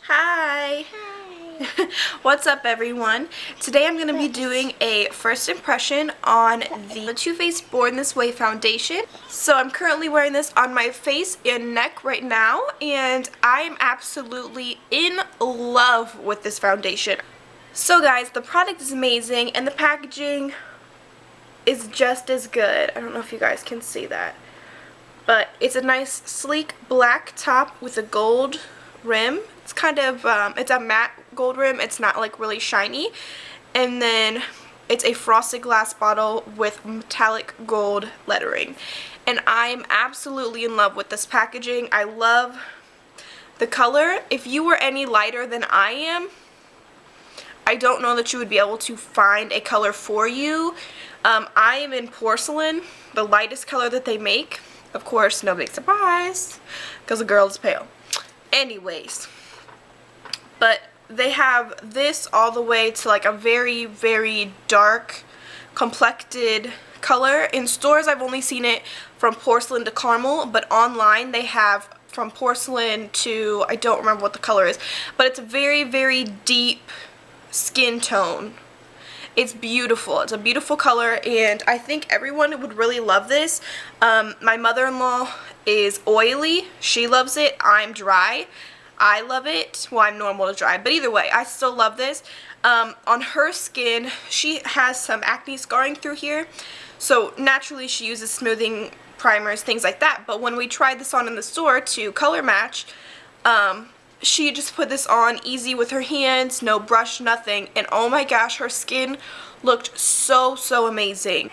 Hi! Hi. What's up, everyone? Today I'm going to be doing a first impression on the Too Faced Born This Way foundation. So I'm currently wearing this on my face and neck right now, and I am absolutely in love with this foundation. So guys, the product is amazing and the packaging is just as good. I don't know if you guys can see that. But it's a nice sleek black top with a gold rim. It's kind of, it's a matte gold rim. It's not like really shiny. And then it's a frosted glass bottle with metallic gold lettering. And I'm absolutely in love with this packaging. I love the color. If you were any lighter than I am, I don't know that you would be able to find a color for you. I am in porcelain, the lightest color that they make. Of course, no big surprise, because the girl is pale. Anyways, but they have this all the way to like a very, very dark, complected color. In stores, I've only seen it from porcelain to caramel, but online they have from porcelain to, I don't remember what the color is, but it's a very, very deep skin tone. It's beautiful. It's a beautiful color, and I think everyone would really love this. My mother-in-law is oily. She loves it. I'm dry. I love it. Well, I'm normal to dry, but either way, I still love this. On her skin, she has some acne scarring through here, so naturally she uses smoothing primers, things like that. But when we tried this on in the store to color match, she just put this on easy with her hands, no brush, nothing, and oh my gosh, her skin looked so, so amazing.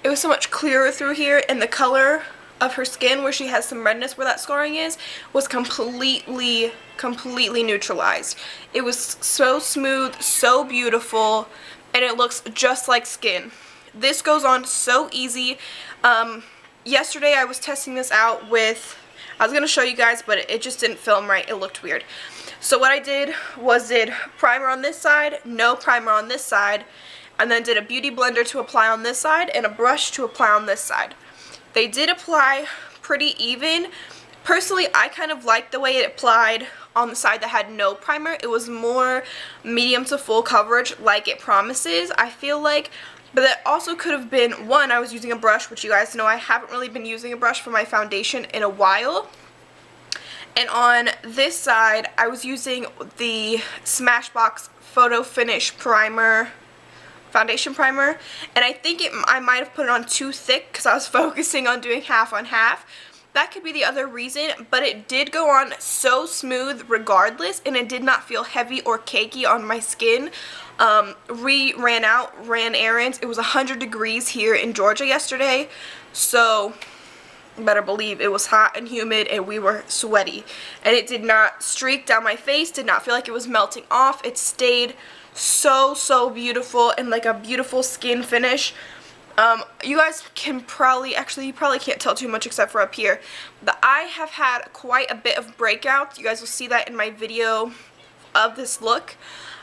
It was so much clearer through here, and the color of her skin, where she has some redness where that scarring is, was completely neutralized. It was so smooth, so beautiful, and it looks just like skin. This goes on so easy. Yesterday I was testing this out with, I was going to show you guys, but it just didn't film right. It looked weird. So what I did was did primer on this side, no primer on this side, and then did a beauty blender to apply on this side and a brush to apply on this side. They did apply pretty even. Personally, I kind of liked the way it applied on the side that had no primer. It was more medium to full coverage like it promises, I feel like. But that also could have been, one, I was using a brush, which you guys know I haven't really been using a brush for my foundation in a while. And on this side, I was using the Smashbox Photo Finish Primer, foundation primer. And I think I might have put it on too thick because I was focusing on doing half on half. That could be the other reason, but it did go on so smooth regardless, and it did not feel heavy or cakey on my skin. Ran errands. It was 100 degrees here in Georgia yesterday, so you better believe it was hot and humid and we were sweaty. And it did not streak down my face, did not feel like it was melting off. It stayed so, so beautiful and like a beautiful skin finish. You guys can probably, actually you probably can't tell too much except for up here, but I have had quite a bit of breakouts. You guys will see that in my video of this look.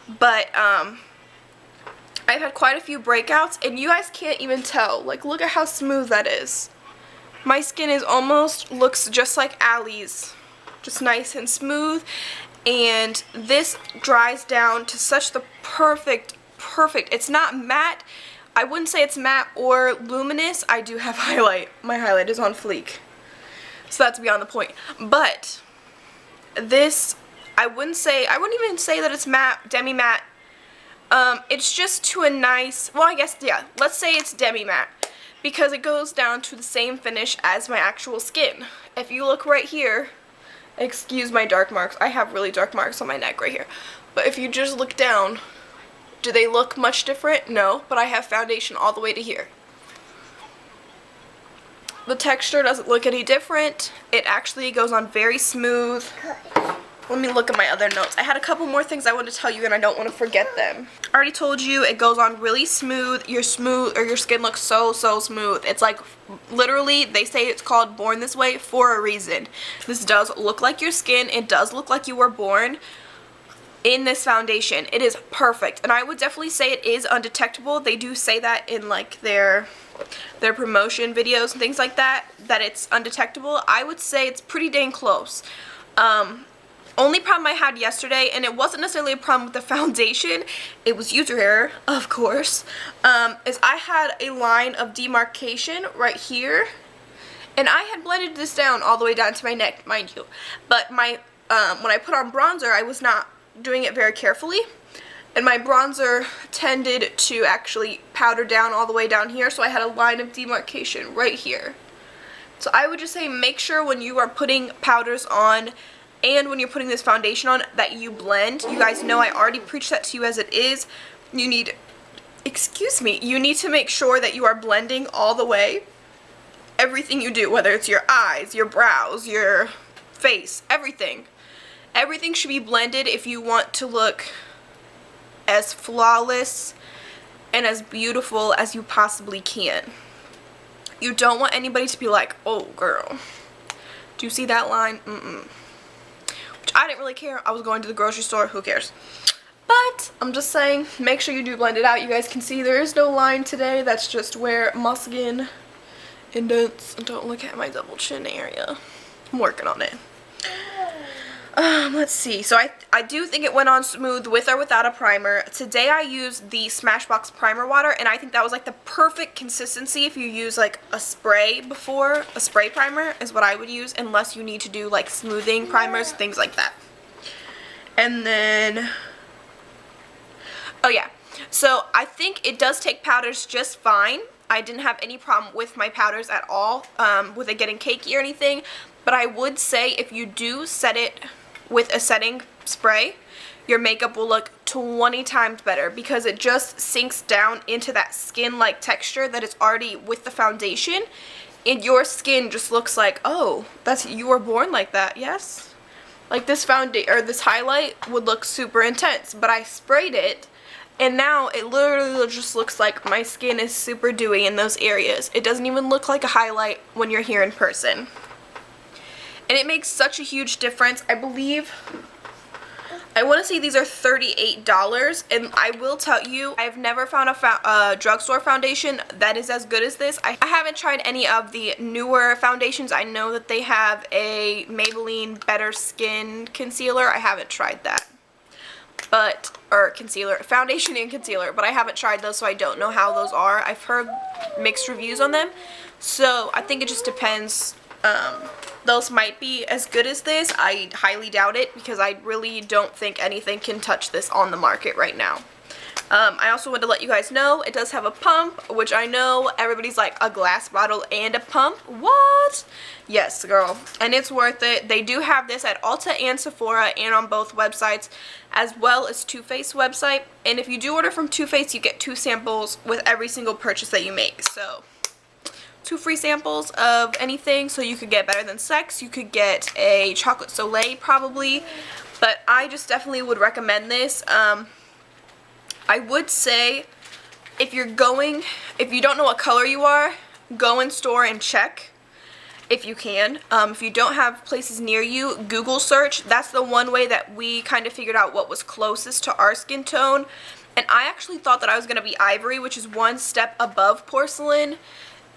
But I've had quite a few breakouts, and you guys can't even tell. Like, look at how smooth that is. My skin is almost, looks just like Allie's. Just nice and smooth. And this dries down to such the perfect, it's not matte. I wouldn't say it's matte or luminous. I do have highlight. My highlight is on fleek. So that's beyond the point. But this, I wouldn't even say that it's matte, demi-matte. It's just to a nice, well, I guess, yeah, let's say it's demi-matte, because it goes down to the same finish as my actual skin. If you look right here, excuse my dark marks, I have really dark marks on my neck right here, but if you just look down, do they look much different? No, but I have foundation all the way to here. The texture doesn't look any different. It actually goes on very smooth. Let me look at my other notes. I had a couple more things I wanted to tell you, and I don't want to forget them. I already told you it goes on really smooth. Your skin looks so, so smooth. It's like, literally, they say it's called Born This Way for a reason. This does look like your skin. It does look like you were born in this foundation. It is perfect, and I would definitely say it is undetectable. They do say that in like their promotion videos and things like that, that it's undetectable. I would say it's pretty dang close. Only problem I had yesterday, and it wasn't necessarily a problem with the foundation, it was user error, of course, is I had a line of demarcation right here, and I had blended this down all the way down to my neck, mind you, but my when I put on bronzer, I was not doing it very carefully, and my bronzer tended to actually powder down all the way down here, so I had a line of demarcation right here. So I would just say make sure when you are putting powders on and when you're putting this foundation on that you blend. You guys know I already preached that to you as it is. You need, you need to make sure that you are blending all the way. Everything you do, whether it's your eyes, your brows, your face, everything. Everything should be blended if you want to look as flawless and as beautiful as you possibly can. You don't want anybody to be like, oh girl, do you see that line? Which I didn't really care. I was going to the grocery store, who cares? But I'm just saying, make sure you do blend it out. You guys can see there is no line today. That's just where my skin indents. Don't look at my double chin area. I'm working on it. Let's see. So I do think it went on smooth with or without a primer. Today I used the Smashbox primer water, and I think that was like the perfect consistency if you use like a spray before. A spray primer is what I would use, unless you need to do like smoothing primers, things like that. And then, oh yeah, so I think it does take powders just fine. I didn't have any problem with my powders at all, with it getting cakey or anything. But I would say if you do set it with a setting spray, your makeup will look 20 times better because it just sinks down into that skin-like texture that is already with the foundation, and your skin just looks like, oh, you were born like that, yes? Like this this highlight would look super intense, but I sprayed it, and now it literally just looks like my skin is super dewy in those areas. It doesn't even look like a highlight when you're here in person. And it makes such a huge difference. I believe, I want to say these are $38, and I will tell you, I've never found a drugstore foundation that is as good as this. I haven't tried any of the newer foundations. I know that they have a Maybelline Better Skin concealer. I haven't tried that. Or concealer, foundation and concealer, but I haven't tried those, so I don't know how those are. I've heard mixed reviews on them, so I think it just depends. Those might be as good as this. I highly doubt it because I really don't think anything can touch this on the market right now. I also wanted to let you guys know it does have a pump, which I know everybody's like, a glass bottle and a pump? What? Yes, girl. And it's worth it. They do have this at Ulta and Sephora and on both websites, as well as Too Faced website. And if you do order from Too Faced, you get 2 samples with every single purchase that you make. So 2 free samples of anything, so you could get Better Than Sex, you could get a Chocolate Soleil probably, but I just definitely would recommend this. I would say if you don't know what color you are, go in store and check if you can. If you don't have places near you, Google search. That's the one way that we kind of figured out what was closest to our skin tone, and I actually thought that I was going to be ivory, which is one step above porcelain,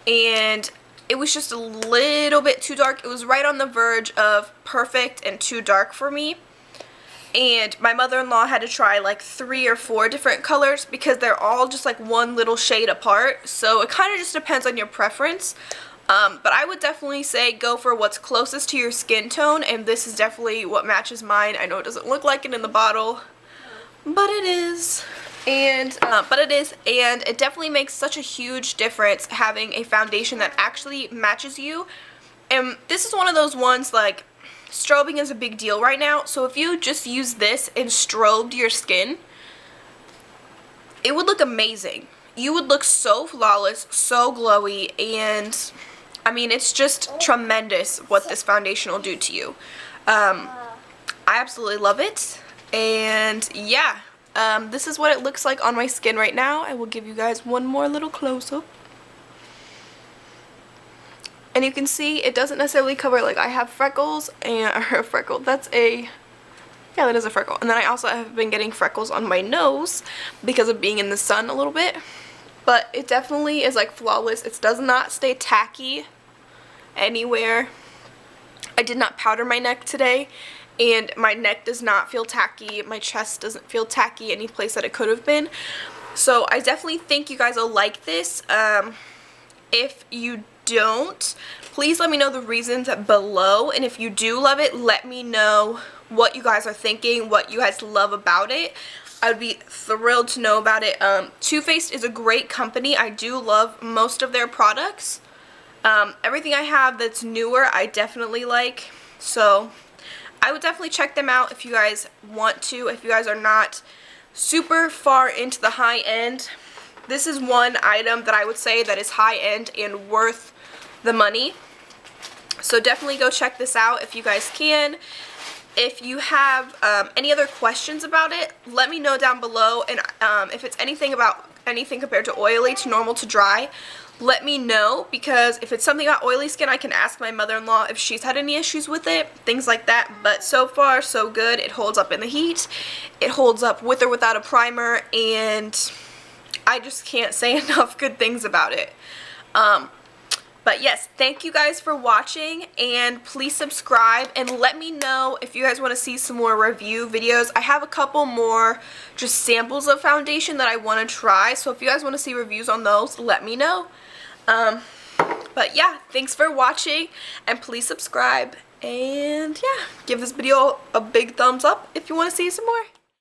and it was just a little bit too dark. It was right on the verge of perfect and too dark for me. And my mother-in-law had to try like 3 or 4 different colors because they're all just like one little shade apart. So it kind of just depends on your preference. But I would definitely say go for what's closest to your skin tone, and this is definitely what matches mine. I know it doesn't look like it in the bottle, but it is. And it definitely makes such a huge difference having a foundation that actually matches you. And this is one of those ones, like, strobing is a big deal right now, so if you just use this and strobed your skin, it would look amazing. You would look so flawless, so glowy, and I mean, it's just tremendous what this foundation will do to you. I absolutely love it, and yeah. This is what it looks like on my skin right now. I will give you guys one more little close-up. And you can see it doesn't necessarily cover, like, I have freckles, and a freckle, yeah, that is a freckle. And then I also have been getting freckles on my nose because of being in the sun a little bit. But it definitely is, like, flawless. It does not stay tacky anywhere. I did not powder my neck today, and my neck does not feel tacky, my chest doesn't feel tacky any place that it could have been. So I definitely think you guys will like this. If you don't, please let me know the reasons below, and if you do love it, let me know what you guys are thinking, what you guys love about it. I would be thrilled to know about it. Too Faced is a great company. I do love most of their products. Everything I have that's newer I definitely like, so I would definitely check them out if you guys want to. If you guys are not super far into the high end, this is one item that I would say that is high end and worth the money. So definitely go check this out if you guys can. If you have any other questions about it, let me know down below. And if it's anything compared to oily to normal to dry, let me know, because if it's something about oily skin, I can ask my mother-in-law if she's had any issues with it, things like that. But so far, so good. It holds up in the heat. It holds up with or without a primer, and I just can't say enough good things about it. But yes, thank you guys for watching, and please subscribe and let me know if you guys want to see some more review videos. I have a couple more just samples of foundation that I want to try, so if you guys want to see reviews on those, let me know. But yeah, thanks for watching, and please subscribe, and yeah, give this video a big thumbs up if you want to see some more.